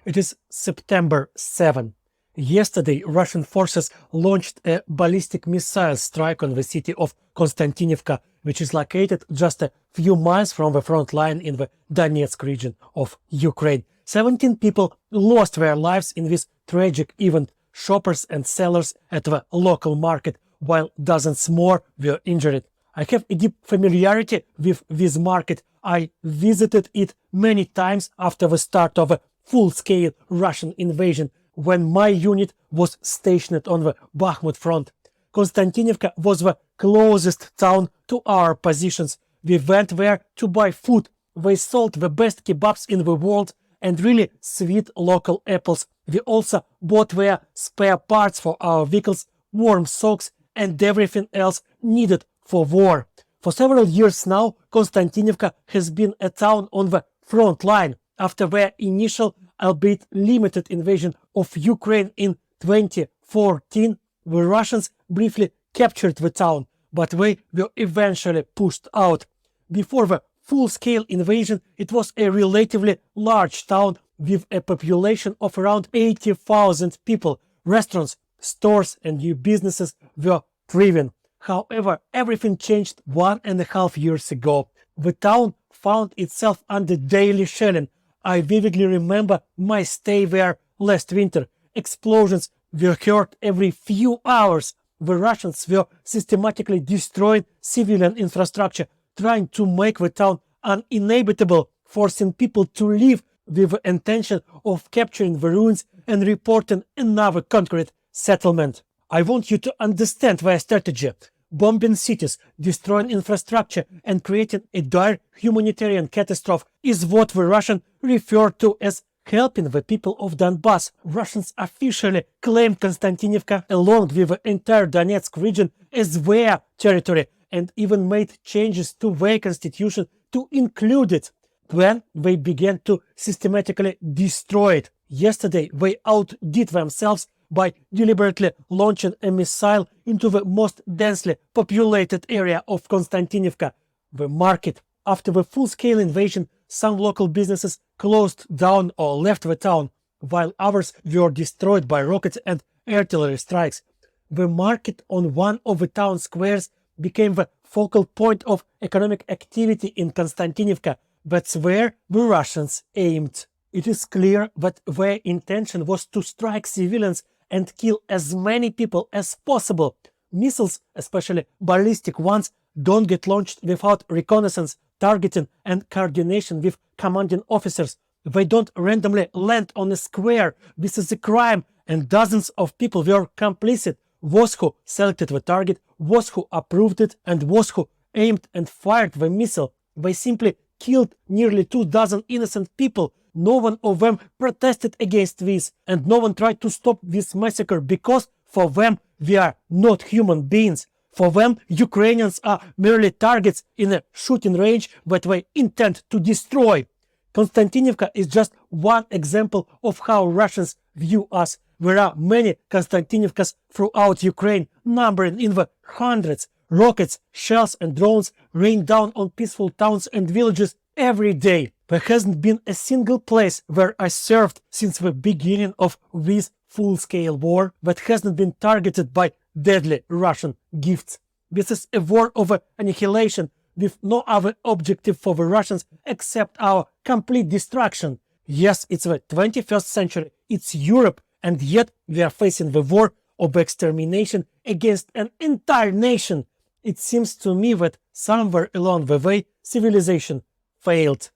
It is September 7. Yesterday, Russian forces launched a ballistic missile strike on the city of Kostyantynivka, which is located just a few miles from the front line in the Donetsk region of Ukraine. 17 people lost their lives in this tragic event, shoppers and sellers at the local market, while dozens more were injured. I have a deep familiarity with this market. I visited it many times after the start of a full-scale Russian invasion, when my unit was stationed on the Bakhmut front. Kostyantynivka was the closest town to our positions. We went there to buy food. They sold the best kebabs in the world and really sweet local apples. We also bought there spare parts for our vehicles, warm socks and everything else needed for war. For several years now, Kostyantynivka has been a town on the front line. After their initial, albeit limited, invasion of Ukraine in 2014, the Russians briefly captured the town, but they were eventually pushed out. Before the full-scale invasion, it was a relatively large town with a population of around 80,000 people. Restaurants, stores and new businesses were thriving. However, everything changed 1.5 years ago. The town found itself under daily shelling. I vividly remember my stay there last winter. Explosions were heard every few hours. The Russians were systematically destroying civilian infrastructure, trying to make the town uninhabitable, forcing people to leave with the intention of capturing the ruins and reporting another concrete settlement. I want you to understand their strategy. Bombing cities, destroying infrastructure and creating a dire humanitarian catastrophe is what the Russians refer to as helping the people of Donbass. Russians officially claimed Kostyantynivka along with the entire Donetsk region as their territory and even made changes to their constitution to include it. Then they began to systematically destroy it. Yesterday they outdid themselves by deliberately launching a missile into the most densely populated area of Kostyantynivka, the market. After the full-scale invasion, some local businesses closed down or left the town, while others were destroyed by rockets and artillery strikes. The market on one of the town squares became the focal point of economic activity in Kostyantynivka. That's where the Russians aimed. It is clear that their intention was to strike civilians and kill as many people as possible. Missiles, especially ballistic ones, don't get launched without reconnaissance, targeting and coordination with commanding officers. They don't randomly land on a square. This is a crime, and dozens of people were complicit. Was who selected the target, was who approved it, and was who aimed and fired the missile. They simply killed nearly 24 innocent people. No one of them protested against this, and no one tried to stop this massacre because for them we are not human beings. For them, Ukrainians are merely targets in a shooting range that they intend to destroy. Kostyantynivka is just one example of how Russians view us. There are many Kostyantynivkas throughout Ukraine, numbering in the hundreds. Rockets, shells and drones rain down on peaceful towns and villages every day. There hasn't been a single place where I served since the beginning of this full-scale war that hasn't been targeted by deadly Russian gifts. This is a war of annihilation with no other objective for the Russians except our complete destruction. Yes, it's the 21st century, it's Europe, and yet we are facing the war of extermination against an entire nation. It seems to me that somewhere along the way civilization failed.